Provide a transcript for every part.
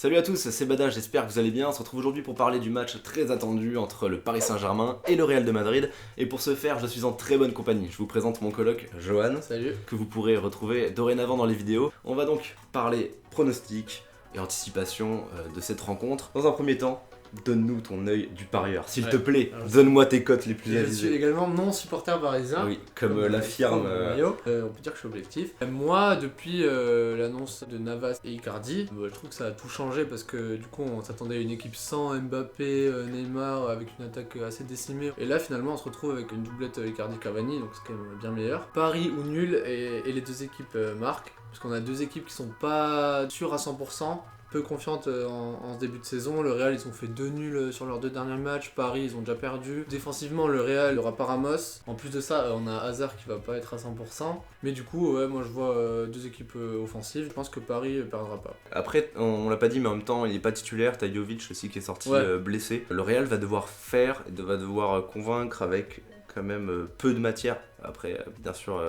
Salut à tous, c'est Bada, j'espère que vous allez bien. On se retrouve aujourd'hui pour parler du match très attendu entre le Paris Saint-Germain et le Real de Madrid. Et pour ce faire, je suis en très bonne compagnie. Je vous présente mon coloc Johan, Salut. que vous pourrez retrouver dorénavant dans les vidéos. On va donc parler pronostic et anticipation de cette rencontre. Dans un premier temps, donne-nous ton œil du parieur. S'il te plaît, alors, donne-moi tes cotes les plus Je suis avisées. également non supporter parisien. Oui, comme l'affirme... On peut dire que je suis objectif. Moi, depuis l'annonce de Navas et Icardi, je trouve que ça a tout changé parce que du coup on s'attendait à une équipe sans Mbappé, Neymar, avec une attaque assez décimée. Et là finalement on se retrouve avec une doublette Icardi-Cavani, donc c'est quand même bien meilleur. Paris ou nul et les deux équipes marquent. Parce qu'on a deux équipes qui sont pas sûres à 100%. Peu confiante en ce début de saison. Le Real, ils ont fait 2 nuls sur leurs 2 derniers matchs. Paris, ils ont déjà perdu. Défensivement, le Real, il aura pas Ramos. En plus de ça, on a Hazard qui va pas être à 100%. Mais du coup, ouais, moi je vois deux équipes offensives. Je pense que Paris perdra pas. Après, on l'a pas dit, mais en même temps, il est pas titulaire. T'as Jovic aussi qui est sorti blessé. Le Real va devoir va devoir convaincre avec quand même peu de matière. Après, bien sûr,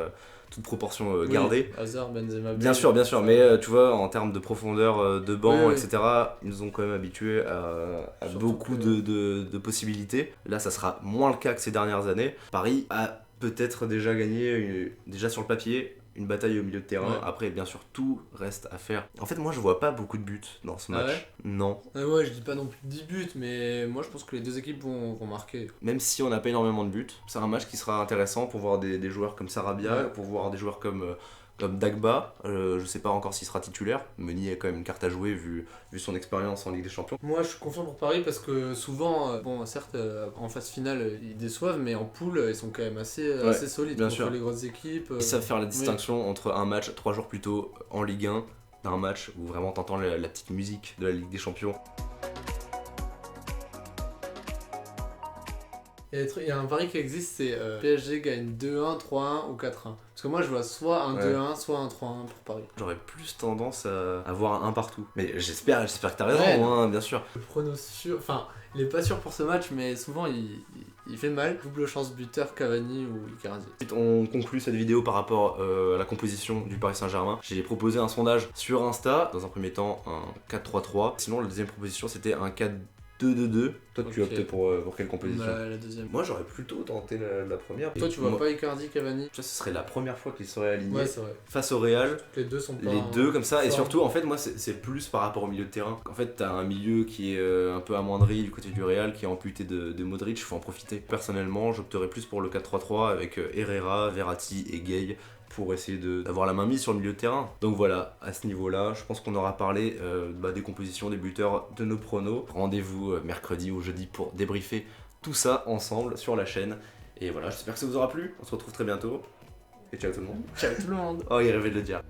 toute proportion gardée. Oui, Hazard, Benzema. Bien sûr, mais tu vois, en termes de profondeur de banc, etc., ils nous ont quand même habitués à beaucoup de possibilités. Là, ça sera moins le cas que ces dernières années. Paris a peut-être déjà gagné, déjà sur le papier, une bataille au milieu de terrain. Ouais. Après, bien sûr, tout reste à faire. En fait, moi, je vois pas beaucoup de buts dans ce match. Ouais. Non. Ouais, je dis pas non plus 10 buts, mais moi je pense que les deux équipes vont marquer. Même si on n'a pas énormément de buts, c'est un match qui sera intéressant pour voir des joueurs comme Sarabia, Ouais. pour voir des joueurs comme Dagba. Je sais pas encore s'il sera titulaire. Meunier a quand même une carte à jouer vu son expérience en Ligue des Champions. Moi je suis confiant pour Paris parce que souvent, bon certes en phase finale ils déçoivent, mais en poule ils sont quand même assez solides bien contre sûr. les grosses équipes. Ils savent faire la distinction entre un match 3 jours plus tôt en Ligue 1 d'un match où vraiment t'entends la petite musique de la Ligue des Champions. Il y a un pari qui existe, c'est PSG gagne 2-1, 3-1 ou 4-1. Parce que moi je vois soit un 2-1, soit un 3-1 pour Paris. J'aurais plus tendance à avoir un partout. Mais j'espère que t'as raison, Ouais, hein, bien sûr. Le prono sûr, enfin il est pas sûr pour ce match, mais souvent il fait mal. Double chance buteur Cavani ou Icardi. On conclut cette vidéo par rapport à la composition du Paris Saint-Germain. J'ai proposé un sondage sur Insta. Dans un premier temps, un 4-3-3. Sinon, la deuxième proposition, c'était un 4-2-2-2. Toi, tu as opté pour quelle composition? La deuxième. Moi, j'aurais plutôt tenté la première. Toi, tu vois pas Icardi, Cavani? Ça, ce serait la première fois qu'ils seraient alignés. Ouais, c'est vrai. Face au Real. Les deux sont pas. Les deux comme ça, et fort. surtout en fait moi c'est plus par rapport au milieu de terrain. En fait t'as un milieu qui est un peu amoindri du côté du Real, qui est amputé de Modric, il faut en profiter. Personnellement j'opterais plus pour le 4-3-3 avec Herrera, Verratti et Gueye pour essayer d'avoir la main mise sur le milieu de terrain. Donc voilà, à ce niveau-là, je pense qu'on aura parlé des compositions, des buteurs, de nos pronos. Rendez-vous mercredi ou jeudi pour débriefer tout ça ensemble sur la chaîne. Et voilà, j'espère que ça vous aura plu, on se retrouve très bientôt. Et ciao tout le monde. Ciao tout le monde. Oh, il rêvait de le dire.